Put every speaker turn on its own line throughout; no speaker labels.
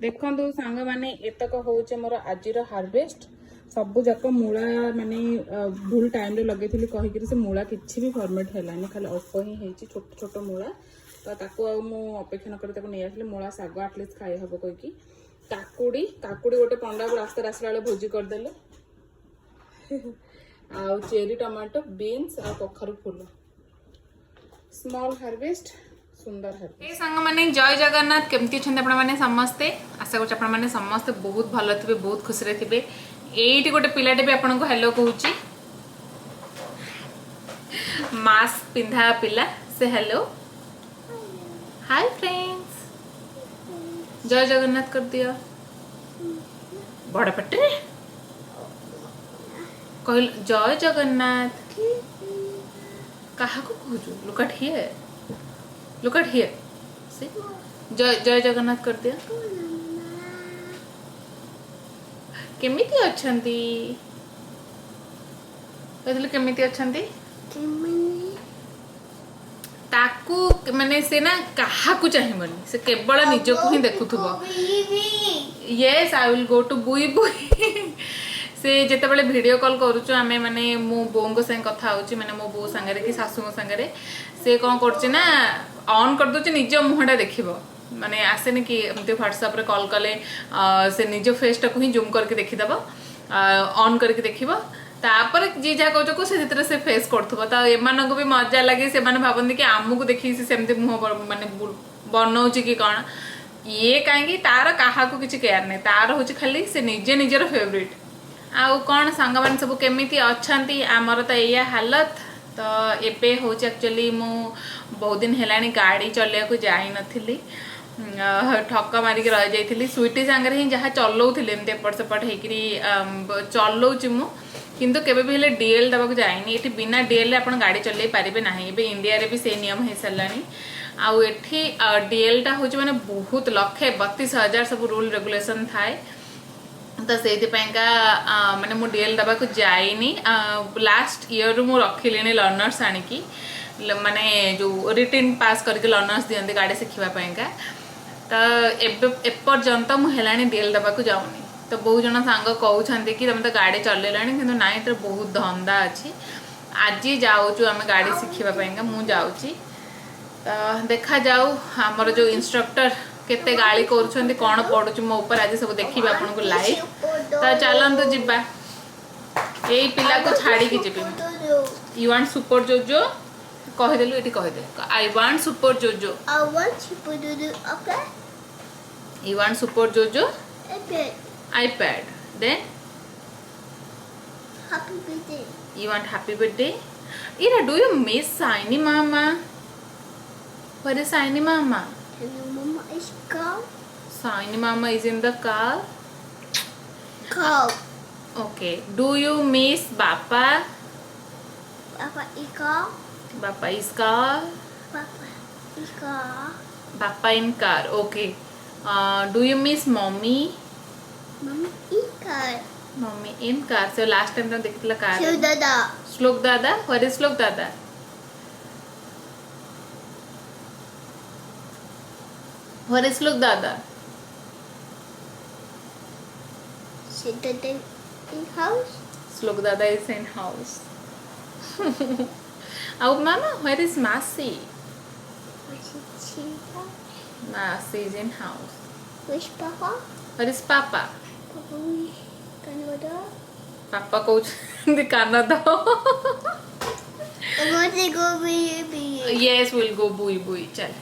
देखो सांग माने एतक होचे मोर आजिर हार्वेस्ट सब जाक मूला माने भूल टाइम रे लगे कहीकि से मूला किसी भी फॉर्मेट है खाली अल्प ही छोट छोट मूला तो ताको अपेक्षा नक नहीं आसली मूला शाग आटलिस्ट खाई हम कहीकि काकुड़ी काकुड़ी गोटे पंडा रास्ता आसला बेले भोजी करदेले आ चेरी टमाटो बीन्स आ कखारु फूल स्मॉल हार्वेस्ट सुंदर हार्वेस्ट सांग माने जय जगन्नाथ केमती छन आपण माने समस्ते आशा करछ आपण माने समस्ते बहुत भलो थिबे बहुत खुशी रे थिबे एठी गोटे पिलाटे भी आपण को हेलो कहूची मास्क पिंधा पिला से हेलो हाय फ्रेंड्स जय जगन्नाथ कर दिया बड़ पट्टे कहल जय जगन्नाथ कहा को कहूचु लुक एट हियर से जय जय जगन्नाथ कर दिया केमिति अछंती कहले केमिति अछंती ताकू माने से ना कहा को चाहिबनी से केवल निज को ही देखुथबो yes I will go to बुई बुई से जेते बेले वीडियो कॉल करूछु आमे माने मो बोंगो संग कथा होची माने मो बो संगरे कि सासु मो संगरे से कोन करछि ना ऑन कर दोछि निज मुहडा देखिबो माने आसेनी कि एमते व्हाट्सएप रे कॉल कले से निज फेस टा को ही जूम करके देखि दबो ऑन करके देखिबो तापर जी जा कहतो को से भितर से फेस करथबो त एमान को भी मजा लागे से माने भाबंदी कि आमु को देखि से सेमते मुह माने बनौछि कि कोन ये काहेकि तार काहा को किछि केयर नै तार होछि खाली से निजे निजर फेवरेट आउ कौन सांग मान सब केमिति अछंती आमर तो या हालत तो एबे होछि एक्चुअली मु बहुत दिन हेलानी गाड़ी चलिया को जाई नथिली ठक्क मारिक रह जाइथिली स्वीटी सांगरे ही जहाँ चलौथिले एमते एपट सेपट हेकरी चलौछि मु किंतु केबे भी हेले डीएल दबाक जाइनी एठी बिना डीएल आपण गाड़ी चलै पारिबे नाही एबे इंडिया रे भी से नियम हे सल्लानी आउ एठी डीएल टा होछि माने बहुत लक्षे 32,000 सब रूल रेगुलेशन थाए तो से माने मु डीएल दबा को जाइनी लास्ट ईयर रु मु रखिलेनी लर्नर्स आनिकी माने जो रिटन पास करके लर्नर्स दियंती गाड़ी शिखिबा पैंका तो एपर्यंत मु हेलानी डीएल दबा को जाउनी तो बहुत जन सांग कहउछंती कि तुम तो गाड़ी चलेलानी किंतु नाइ तो बहुत धंदा अछि आज जाउछु आमे गाड़ी शिखिबा पैंका मु जाउची तो देखा जाऊ हमर जो इंस्ट्रक्टर केते गाली करूछंती कोन पडुछ मो ऊपर आज सब देखिबा आपन को लाइव त चलंतु जिबा एई पिला को छाड़ी के जिबे यू वांट सुपर जोजो कह देलु एटी कह दे आई वांट सुपर जोजो ओके यू वांट सुपर जोजो iPad then
happy birthday
you want happy birthday Ira do you miss Shiny mama where is Shiny mama
Hello, Mama is car.
Shiny mama is in the car.
Car.
Okay. Do you miss Papa?
Papa is car.
Papa is car.
Papa is car.
Papa in car. Okay. Do you miss Mommy?
Mommy is car.
Mommy in car. So last time तो देखला car.
Slow dada.
Slok dada. Where is Slok dada? Where is Slok dada?
Sit dada in house.
Slok dada is in house. Oh mama, where is Masi?
Where's Chica?
Masi is in house.
Where's Papa?
Where is Papa?
Papa is Canada.
Papa coach the Canada.
I want to go baby.
Yes, we'll go bui bui. चल.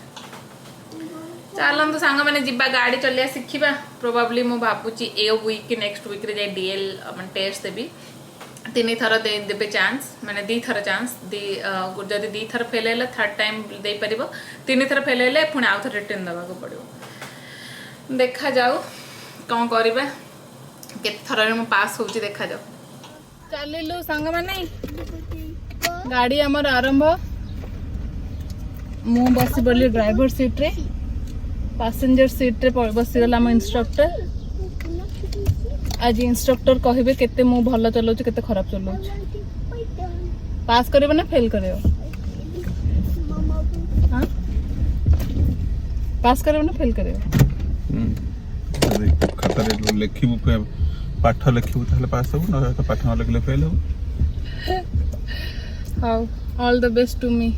चलंतु सांग माने जिबा गाड़ी चलिया शिखिबा probably मु भाबुची a week कि next week रे जे DL मन टेस्ट देबी तीन थर दे देबे चांस माने दी थर चांस दी जदी दी थर फेल हैला थर्ड टाइम दे परिबो तीन थर फेल हैले पुणी आउ थर रिटर्न दबा को पड़िबो देखा जाऊ कोन करबा के थर रे मु पास होची देखा जाऊ चलिलु सांग माने गाड़ी हमर आरंभ मु बसी पड़ली ड्राइवर सीट रे पैसेंजर सीट रे बसी गला हम इंस्ट्रक्टर आज इंस्ट्रक्टर कहबे केते मु भलो चलाउछ केते खराब चलाउछ पास करबे ना फेल करबे हां पास करबे ना फेल करबे
खाता रे लिखिबु पाठ लिखिबु ताले पास हो न तो पाठ न लिखले फेल हो
how all the best to me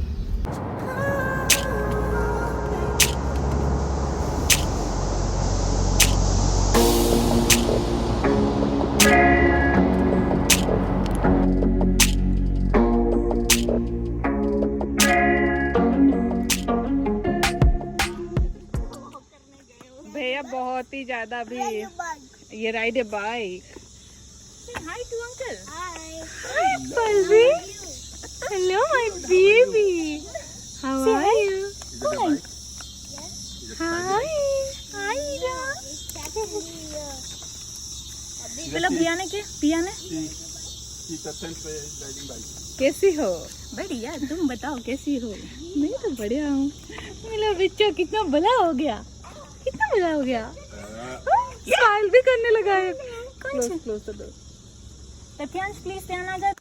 भैया बहुत ही ज्यादा भी ये राइड है bike hi to uncle
Hi.
Palvi hello my baby how are you hi
Hello,
पियाने कैसी हो
बढ़िया तुम बताओ कैसी हो
मैं तो बढ़िया हूँ मेरा बच्चा कितना बड़ा हो गया स्माइल भी करने लगा है क्लोज
तथ्यांश प्लीज ध्यान आ जा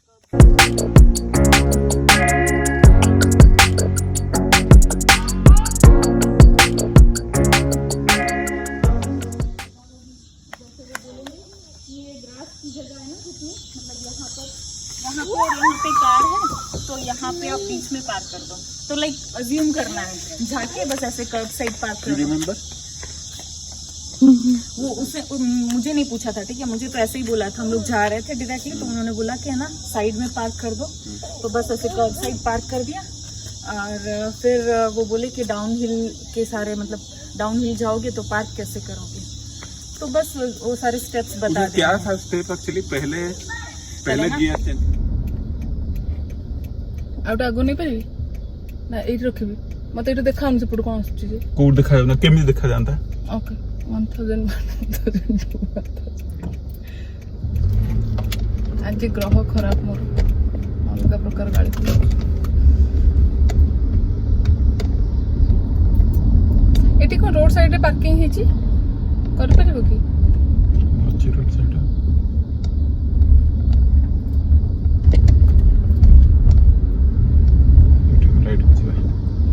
यहाँ पे कार है तो यहाँ पे आप बीच में पार्क कर दो तो लाइक अज्यूम करना है जाके बस ऐसे कर्ब साइड पार्क कर दो वो उसने मुझे नहीं पूछा था ठीक है मुझे तो ऐसे ही बोला था हम लोग जा रहे थे डायरेक्टली तो उन्होंने बोला कि है ना साइड में पार्क कर दो तो बस ऐसे कर्ब साइड पार्क कर दिया और फिर वो बोले कि डाउन हिल के सारे मतलब डाउन हिल जाओगे तो पार्क कैसे करोगे तो बस वो सारे स्टेप्स बता दे
क्या था स्टेप एक्चुअली पहले गियर चेंज
आउट आगो नहीं पारि ना एट रखिबी मते एटा देखा हम सेपट कोन आछी जे
कोड देखा जाना केमी देखा जानता
ओके 1000 आज ग्रह खराब मोर अलग प्रकार गाड़ी एटी को रोड साइड रे पार्किंग हेची कर परिबो की
अच्छी रोड साइड राइट हो जाए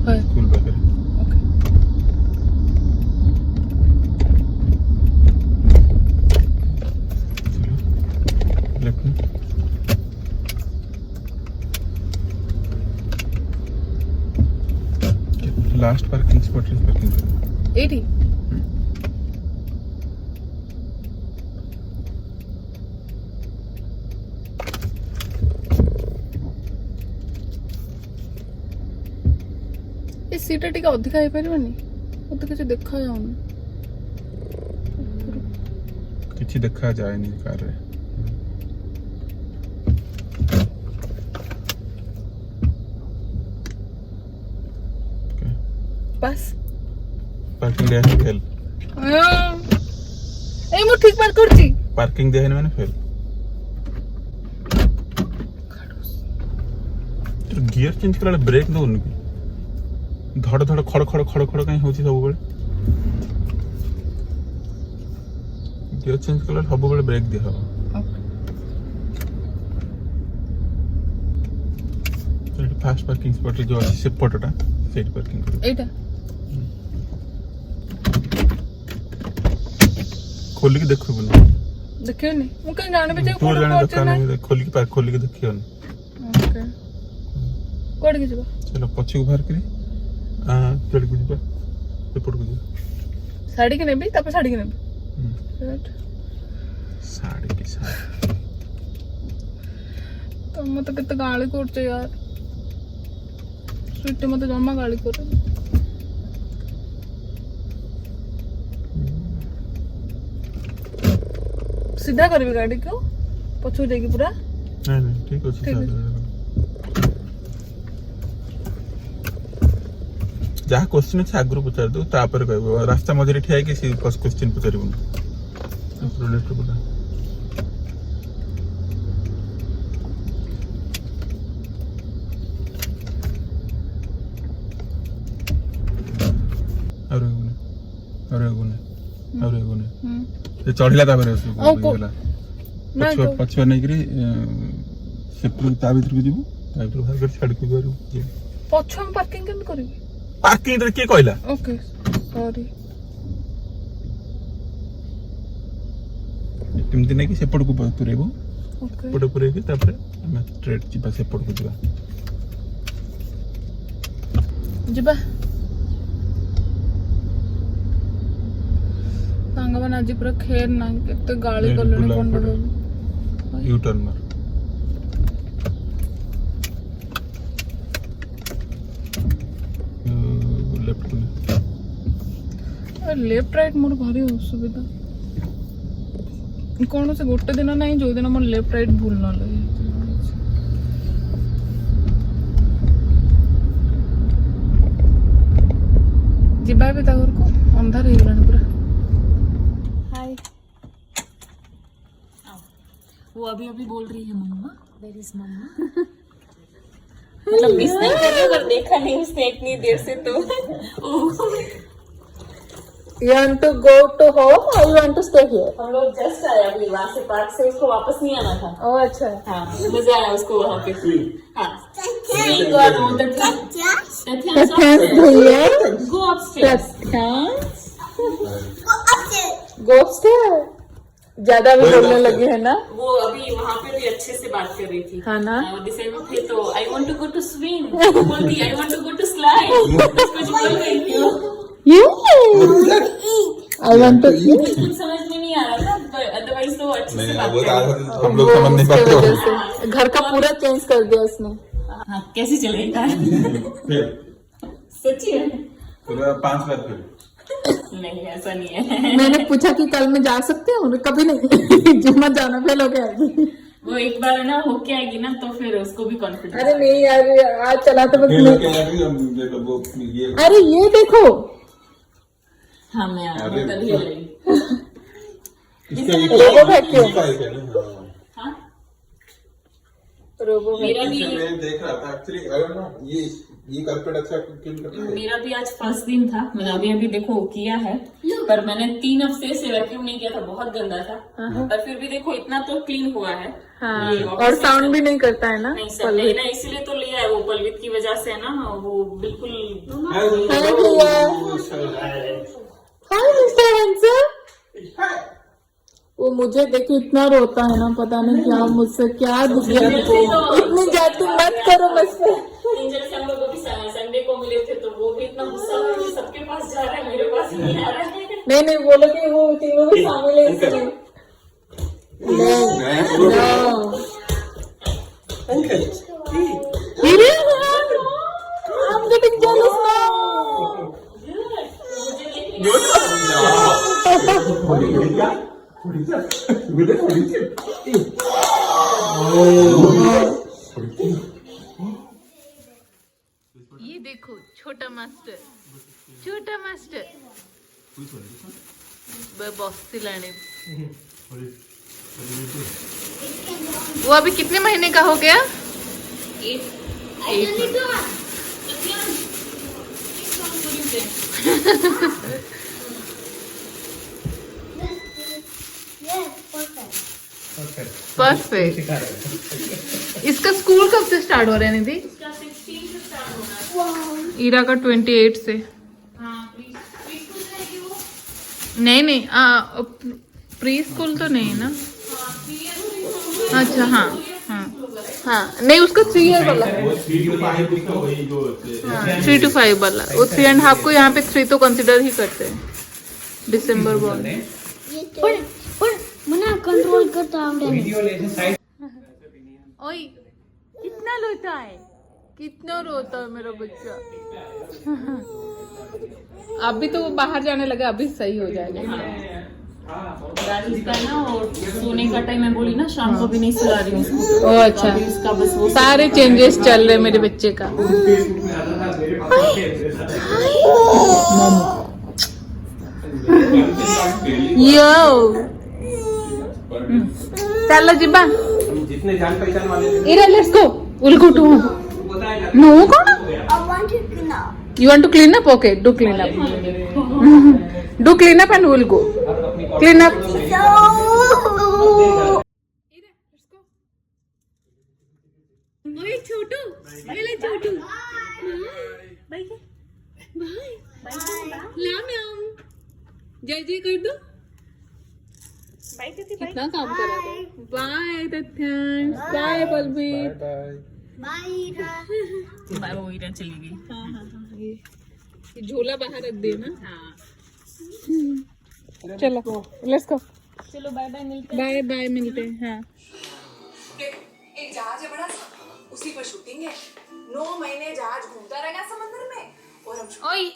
हाय
स्कूल पाकर
ओके
लेफ्ट में last parking spot is parking
एटी ए सीटा टिके अधिका हे परिबनी मते किछ देखा जाउनी
किसी देखा जाए नहीं कार रे
बस
पार्किंग दे फेल
ए मु ठीक बात करची
पार्किंग दे मैंने फेल तो गियर चेंज करला ब्रेक दो उनकी धड़ धड़ खड़ खड़ खड़ खड़ कहीं होची सब बेले गियर चेंज करला सब बेले ब्रेक दे हवा तो फास्ट पार्किंग स्पॉट जो अछि से पटटा सेट पार्किंग करो
एटा
खोल के देखो बोल
देखियो नहीं मु कहीं जाने पे
तू जाने दुकान में खोल के पार्क खोल के देखियो
ओके कोड के जबा
चलो पछी बाहर करी चल के जीवा रिपोर्ट को जीवा
साड़ी के नेबी तापर साड़ी के नेबी राइट
साड़ी की साड़ी
तो मत कित गाली करते यार स्वीट मत जम्मा गाली कर सीधा करबी गाड़ी को पछू जाएगी पूरा
नहीं नहीं ठीक है जहाँ क्वेश्चन अच्छे आगु पचार दो तापर कह रास्ता मझे ठिया कि क्वेश्चन पचार चढ़ला पछुआ नहीं ता भर को जीव बाहर कर छाड़ के
पछुआ में पार्किंग केमति करबी
पार्किंग रे के कहला
ओके सॉरी
ଏମିତି ନାଇଁ କି ସେପଟକୁ ପୁରେଇବୁ
ओके
ଏପଟେ ପୁରେଇକି ତାପରେ ଆମେ ଷ୍ଟ୍ରେଟ୍ ଯିବା ସେପଟକୁ ଯିବା
ଯିବା ସାଙ୍ଗମାନେ ଆଜି ପୁରା ଖେର ନାହିଁ କେତେ ଗାଳି କଲେଣି ପଣ୍ଡା ବାବୁ
यू टर्न मार लेफ्ट में
लेफ्ट राइट मोर भारी असुविधा कौन से गोटे दिन ना जो दिन मोर लेफ्ट राइट भूल न लगे ଯିବା ବି ତା ଘରକୁ ଅନ୍ଧାର ହେଇଗଲାଣି ପୁରା
हाय वो अभी अभी बोल रही है मम्मा वेर इज मम्मा मतलब मिस नहीं कर रही पर देखा नहीं उसने इतनी देर से तो
You want to go to home or you want to stay here?
हम लोग जस्ट आए अभी वहाँ से पार्क से उसको वापस नहीं आना था
Oh, अच्छा
हाँ मजा आया उसको वहाँ पे हाँ Seeing God on the trip. Go upstairs.
Go upstairs. ज्यादा भी बोलने लगे है ना
वो अभी वहाँ पे भी अच्छे से बात कर रही थी
हाँ ना
दिसंबर थे तो I want to go to swim बोलती I want to go to slide कुछ बोल रही थी
I want to eat.
कुछ समझ में नहीं आ रहा था अदरवाइज तो अच्छे से बात कर रही थी
हम लोग समझ नहीं पाते हो
घर का पूरा चेंज कर दिया उसने
हाँ कैसे चलेगा सच्ची है
पूरा 5 बार फिर
नहीं ऐसा नहीं है
मैंने पूछा कि कल मैं जा सकती हूँ कभी नहीं जुम्मा जाना फेल हो गया
वो एक बार ना होके आएगी ना तो फिर उसको भी कॉन्फिडेंस
अरे नहीं यार आज चला तो बस अरे ये देखो
हाँ मैं
अरे,
तभी आई
रोबो वैक्यूम
हाँ
रोबो
मेरा भी
मैं देख रहा था एक्चुअली आई डोंट नो ये कारपेट अच्छा क्लीन करता है
मेरा भी आज फर्स्ट दिन था मैंने अभी अभी देखो किया है पर मैंने 3 हफ्ते से वैक्यूम नहीं किया था बहुत गंदा था पर फिर भी देखो इतना तो क्लीन हुआ है
हाँ
ये
और साउंड भी नहीं करता है ना
नहीं सब नहीं ना इसीलिए तो लिया है वो पलवित की वजह से ना वो बिल्कुल
हाय मिस्टर हैंसम वो मुझे देखो इतना रोता है ना पता नहीं क्या मुझसे क्या दुखिया इतनी जाती मत करो मुझसे
जैसे हम लोग अभी संडे को मिले थे तो वो भी इतना गुस्सा हुआ कि सबके पास जा रहा है मेरे पास नहीं आ रहा है
नहीं बोलो कि वो तीनों भी शामिल है इसमें I'm getting jealous now. ये देखो छोटा मास्टर बस्ती लाने वो अभी कितने महीने का हो गया परफेक्ट इसका स्कूल कब से स्टार्ट हो रहा है निधि ईरा का 28 से नहीं प्री स्कूल तो नहीं ना अच्छा हाँ नहीं उसका 3 ईयर वाला 3 to 5 वाला वो 3.5 को यहाँ पे 3 तो कंसिडर ही करते हैं दिसंबर बॉर्न
मना कंट्रोल करता हूँ
ओए कितना रोता है मेरा बच्चा अभी तो वो बाहर जाने लगा अभी सही हो जाएगा
राजस्थान ना और सोने का टाइम मैं बोली ना शाम को भी नहीं सुला रही हूँ उसको
ओ अच्छा
अभी उसका बस वो
सारे चेंजेस चल रहे मेरे बच्चे का यो चलो जिब्बा
जितने जान पहचान वाले थे
Ira let's go will go to home no कौन you want to clean up okay do clean up do clean up and we'll go clean up Chhotu bye bye लाम जय जय कर दो कितना काम कर रहा है। Bye Tathyansh, bye Pallavi.
Bye वो इधर चली गई।
हाँ, ये झोला बाहर रख दे ना।
हाँ
चलो लेट्स गो।
चलो बाय बाय, मिलते
बाय बाय, मिलते हैं। हाँ
एक जहाज है बड़ा सा, उसी पर शूटिंग है। 9 महीने जहाज घूमता रहेगा समंदर में और हम
ओई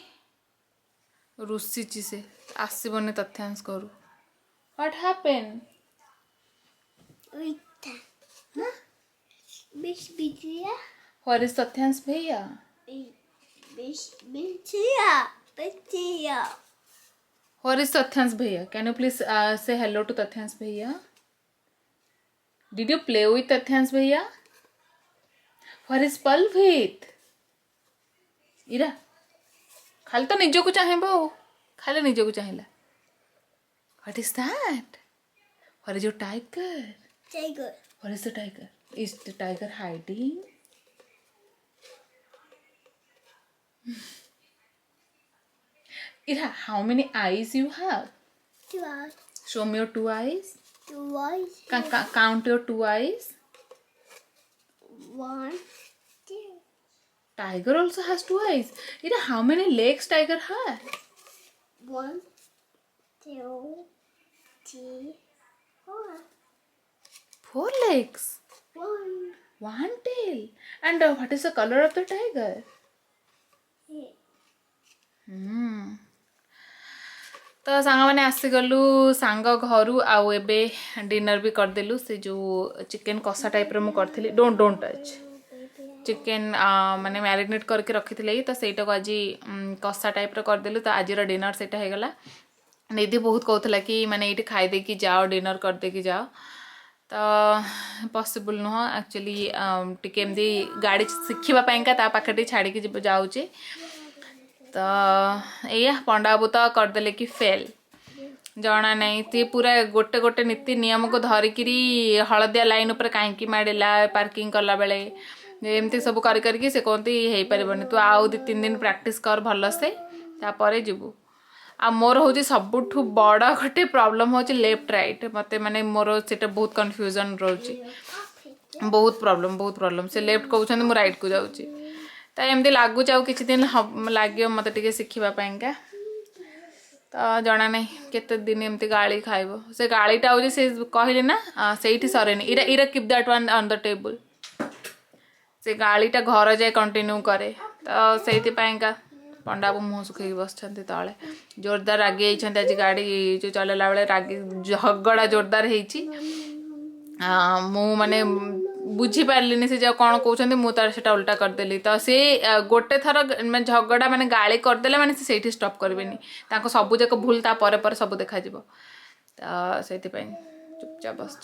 रुषि से आसबनी तथ्यांश करू। What happen? व्हाट इज तथ्यांश भैया? व्हाट इज तथ्यांश भैया? कैन यू प्लीज से हेलो टू तथ्यांश भैया? डिड यू प्ले विथ तथ्यांश भैया? What is पल्लवित? इरा खाली तो निजको चाहेबो, खाली निजको चाहिला। What is that? What is your tiger?
Tiger.
What is the tiger? Is the tiger hiding? Ira, how many eyes you have?
2 eyes.
Show me your 2 eyes.
2 eyes.
Count your 2 eyes.
1, 2.
Tiger also has 2 eyes. Ira, how many legs tiger has?
1, 2, 3, 4.
4 legs.
1.
1 tail. And what is the color of the tiger? तो सांग मैंने आसीगलु सांग घर आउ एबे dinner भी करदेलु। से जो चिकेन कषा टाइप रो मु करथिली, डोंट टच चिकेन माने मैरिनेट करके रखी थी, तो सेटा को आज कषा टाइप रो करदेलु। तो आज डिनर सेटा हो गला। निधि बहुत कहूला कि माने ये खाई दे कि जाओ, डिनर कर दे कि जाओ, तो पॉसिबल नुह एक्चुअली टिके एमती गाड़ी शिखापी ता पाखे छाड़ी जाऊँचे। तो या पंडा बाबू तो करदे कि फेल जना नहीं ती पूरा गोटे गोटे नीति नियम को धरिकी हलदिया लाइन उपर कहीं माड़ेला पार्किंग कला बेले एमती सब करके से कहती हो पारबनी, तू आउ 2-3 दिन प्रैक्टिस कर भलसे तापर जीवु। आ मोर हूँ सबुठ बड़ गोटे प्रॉब्लम हूँ लेफ्ट राइट, मत माने मोर से बहुत कन्फ्यूजन रोचे, बहुत प्रॉब्लम से लेफ्ट कहते मुझे राइट को जाऊँगी। तो एमती लगुच आउ कि दिन लगे मत टे शिखापीका, तो जना नहीं केते दिन एमती गाड़ी खाइब। से गाड़ीटा हूँ से कहले ना से सरेनी, Ira Ira keep that one on the table. से गाड़ीटा घर जाए कंटिन्यू करे, तो से पंडा मुँह सुखी बस तले जोरदार रागी आज गाड़ी जो चलला बेले रागी झगड़ा जोरदार होती। मु माने बुझी पार्लिनी से जो कौन कहते मुझे उल्टा करदेली। तो सी गोटे थर झगड़ा माने गाली करदेले माने से स्टॉप करेनि, सबू जाक भूल तापर सब देखा। तो से चुपचाप बस।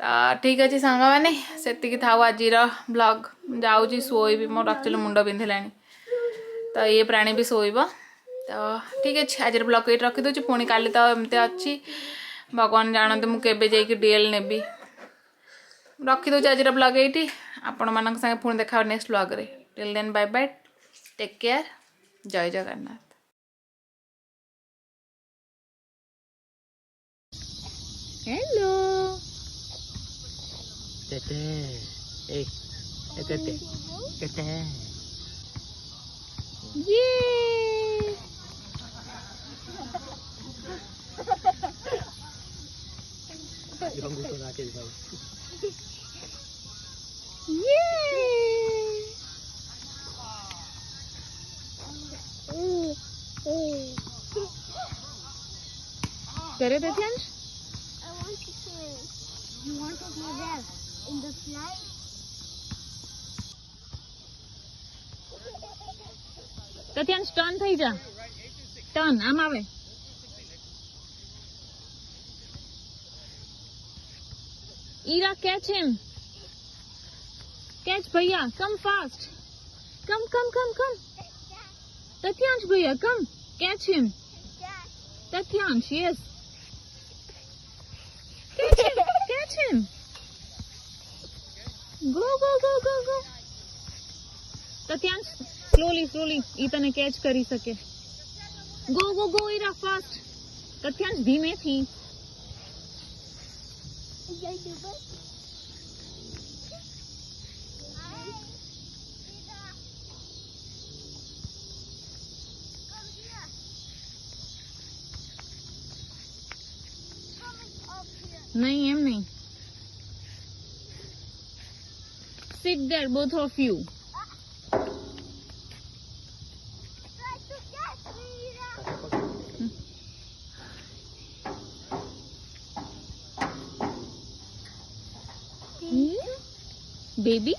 तो ठीक अच्छे सांग मैंने से था आज ब्लॉग जाऊँगी शोबी, मोर एक्चुअली मुंड बिंधिला। तो ये प्राणी भी शोब। तो ठीक अच्छे आज ब्लॉग ये रखीदे, पुणी काली तो एमती अच्छी भगवान जानते मुझे डीएल नेबी। रखीदे आज ब्लॉग ये आपण मान संगे पुणी देखा नेक्स्ट ब्लॉग रे। Till then bye bye, take care, जय जगन्नाथ। हेलो ये करे Tathyansh,
I want to swim. You want to go there in the slide?
Tathyansh turn थई जा, टर्न आम आवे। ईरा कैच हिम, कैच भैया, कम फास्ट, कम कम कम कम। तथ्यांश भैया come, catch him. Tathyansh yes, catch him. Go go go go go. Tathyansh slowly slowly इतने catch करी सके। Go go go इरा fast. कथ्यांश धीमे थी। नहीं एम नहीं। Sit there, both of you. Baby?